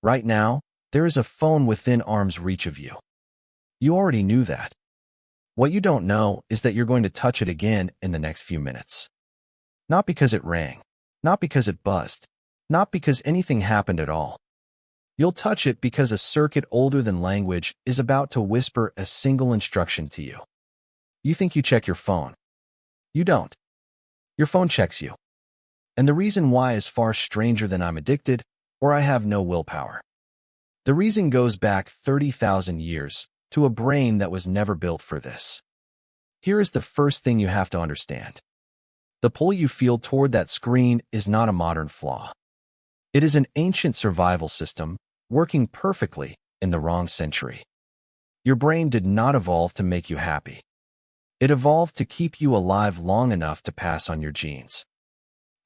Right now, there is a phone within arm's reach of you. You already knew that. What you don't know is that you're going to touch it again in the next few minutes. Not because it rang, not because it buzzed, not because anything happened at all. You'll touch it because a circuit older than language is about to whisper a single instruction to you. You think you check your phone. You don't. Your phone checks you. And the reason why is far stranger than I'm addicted or I have no willpower. The reason goes back 30,000 years to a brain that was never built for this. Here is the first thing you have to understand. The pull you feel toward that screen is not a modern flaw. It is an ancient survival system working perfectly in the wrong century. Your brain did not evolve to make you happy. It evolved to keep you alive long enough to pass on your genes.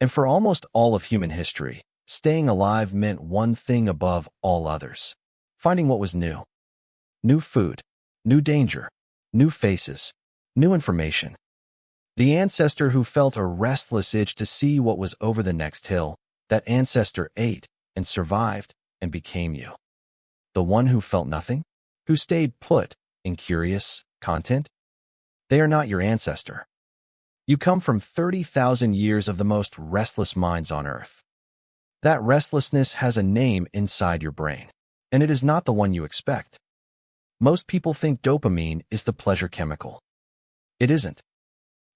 And for almost all of human history, staying alive meant one thing above all others: finding what was new. New food, new danger, new faces, new information. The ancestor who felt a restless itch to see what was over the next hill, that ancestor ate and survived and became you. The one who felt nothing, who stayed put in curious content, they are not your ancestor. You come from 30,000 years of the most restless minds on Earth. That restlessness has a name inside your brain, and it is not the one you expect. Most people think dopamine is the pleasure chemical. It isn't.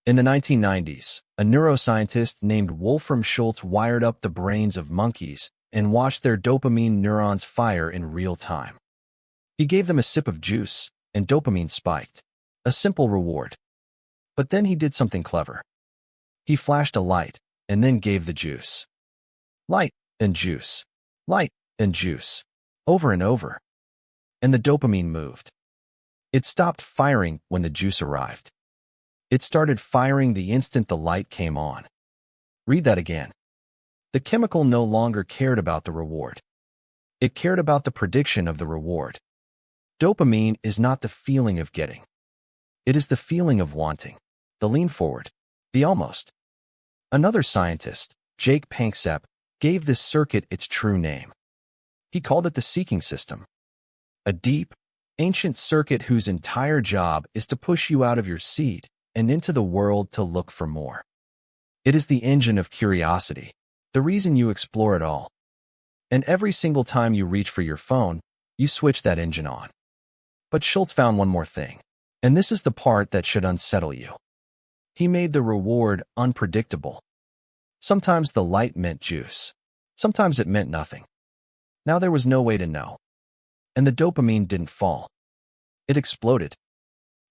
In the 1990s, a neuroscientist named Wolfram Schultz wired up the brains of monkeys and watched their dopamine neurons fire in real time. He gave them a sip of juice, and dopamine spiked. A simple reward. But then he did something clever. He flashed a light, and then gave the juice. Light and juice. Light and juice. Over and over. And the dopamine moved. It stopped firing when the juice arrived. It started firing the instant the light came on. Read that again. The chemical no longer cared about the reward. It cared about the prediction of the reward. Dopamine is not the feeling of getting. It is the feeling of wanting, the lean forward, the almost. Another scientist, Jake Panksepp, gave this circuit its true name. He called it the seeking system. A deep, ancient circuit whose entire job is to push you out of your seat and into the world to look for more. It is the engine of curiosity, the reason you explore it all. And every single time you reach for your phone, you switch that engine on. But Schultz found one more thing, and this is the part that should unsettle you. He made the reward unpredictable. Sometimes the light meant juice. Sometimes it meant nothing. Now there was no way to know. And the dopamine didn't fall. It exploded.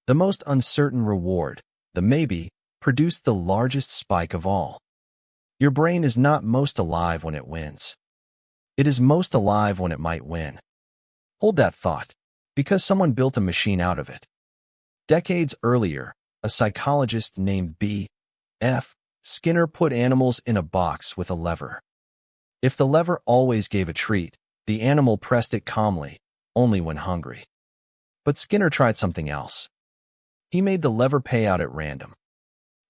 The most uncertain reward, the maybe, produced the largest spike of all. Your brain is not most alive when it wins. It is most alive when it might win. Hold that thought, because someone built a machine out of it. Decades earlier, a psychologist named B.F. Skinner put animals in a box with a lever. If the lever always gave a treat, the animal pressed it calmly, only when hungry. But Skinner tried something else. He made the lever pay out at random.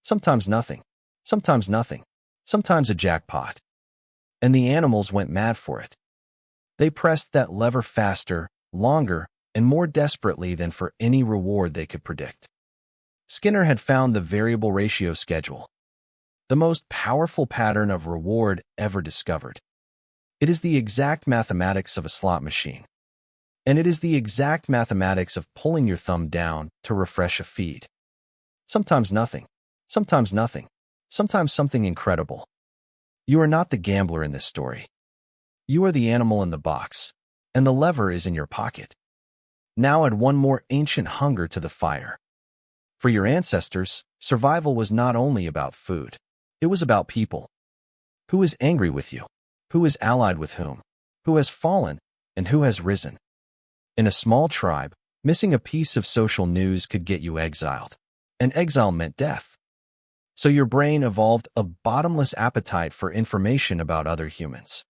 Sometimes nothing, sometimes nothing, sometimes a jackpot. And the animals went mad for it. They pressed that lever faster, longer, and more desperately than for any reward they could predict. Skinner had found the variable ratio schedule, the most powerful pattern of reward ever discovered. It is the exact mathematics of a slot machine. And it is the exact mathematics of pulling your thumb down to refresh a feed. Sometimes nothing, sometimes nothing, sometimes something incredible. You are not the gambler in this story. You are the animal in the box, and the lever is in your pocket. Now add one more ancient hunger to the fire. For your ancestors, survival was not only about food. It was about people. Who is angry with you? Who is allied with whom? Who has fallen, and who has risen? In a small tribe, missing a piece of social news could get you exiled, and exile meant death. So your brain evolved a bottomless appetite for information about other humans.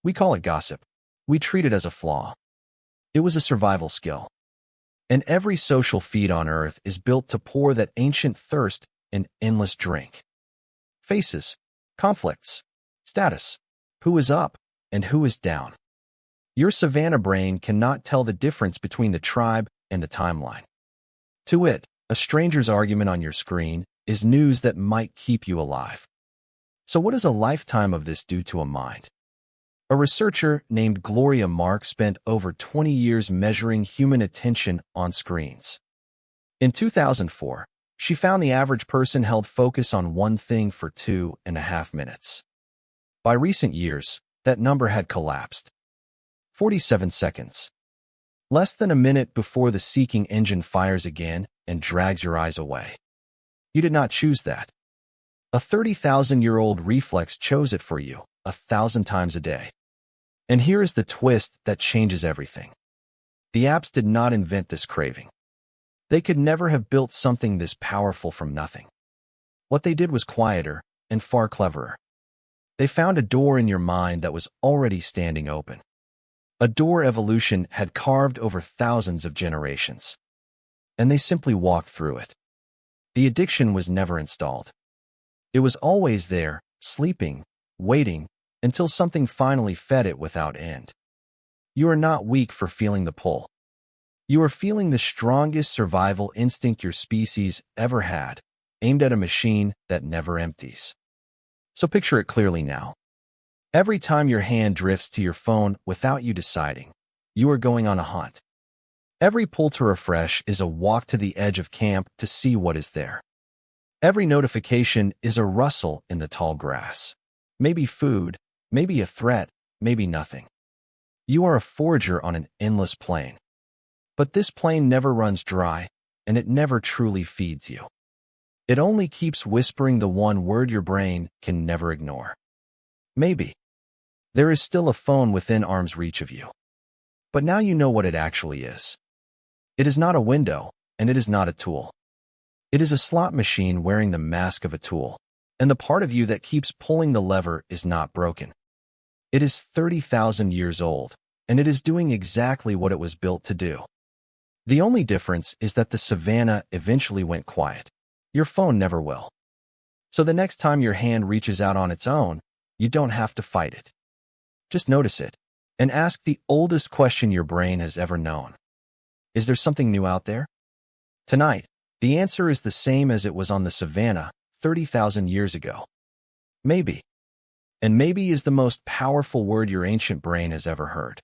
We call it gossip. We treat it as a flaw. It was a survival skill. And every social feed on Earth is built to pour that ancient thirst in endless drink. Faces, conflicts, status, who is up and who is down. Your savanna brain cannot tell the difference between the tribe and the timeline. To it, a stranger's argument on your screen is news that might keep you alive. So what does a lifetime of this do to a mind? A researcher named Gloria Mark spent over 20 years measuring human attention on screens. In 2004, she found the average person held focus on one thing for 2.5 minutes. By recent years, that number had collapsed. 47 seconds. Less than a minute before the seeking engine fires again and drags your eyes away. You did not choose that. A 30,000-year-old reflex chose it for you 1,000 times a day. And here is the twist that changes everything. The apps did not invent this craving. They could never have built something this powerful from nothing. What they did was quieter and far cleverer. They found a door in your mind that was already standing open. A door evolution had carved over thousands of generations. And they simply walked through it. The addiction was never installed. It was always there, sleeping, waiting, until something finally fed it without end. You are not weak for feeling the pull. You are feeling the strongest survival instinct your species ever had, aimed at a machine that never empties. So picture it clearly now. Every time your hand drifts to your phone without you deciding, you are going on a hunt. Every pull to refresh is a walk to the edge of camp to see what is there. Every notification is a rustle in the tall grass. Maybe food, maybe a threat, maybe nothing. You are a forager on an endless plain. But this plain never runs dry, and it never truly feeds you. It only keeps whispering the one word your brain can never ignore. Maybe. There is still a phone within arm's reach of you. But now you know what it actually is. It is not a window, and it is not a tool. It is a slot machine wearing the mask of a tool, and the part of you that keeps pulling the lever is not broken. It is 30,000 years old, and it is doing exactly what it was built to do. The only difference is that the savanna eventually went quiet. Your phone never will. So the next time your hand reaches out on its own, you don't have to fight it. Just notice it, and ask the oldest question your brain has ever known. Is there something new out there? Tonight, the answer is the same as it was on the savanna 30,000 years ago. Maybe. And maybe is the most powerful word your ancient brain has ever heard.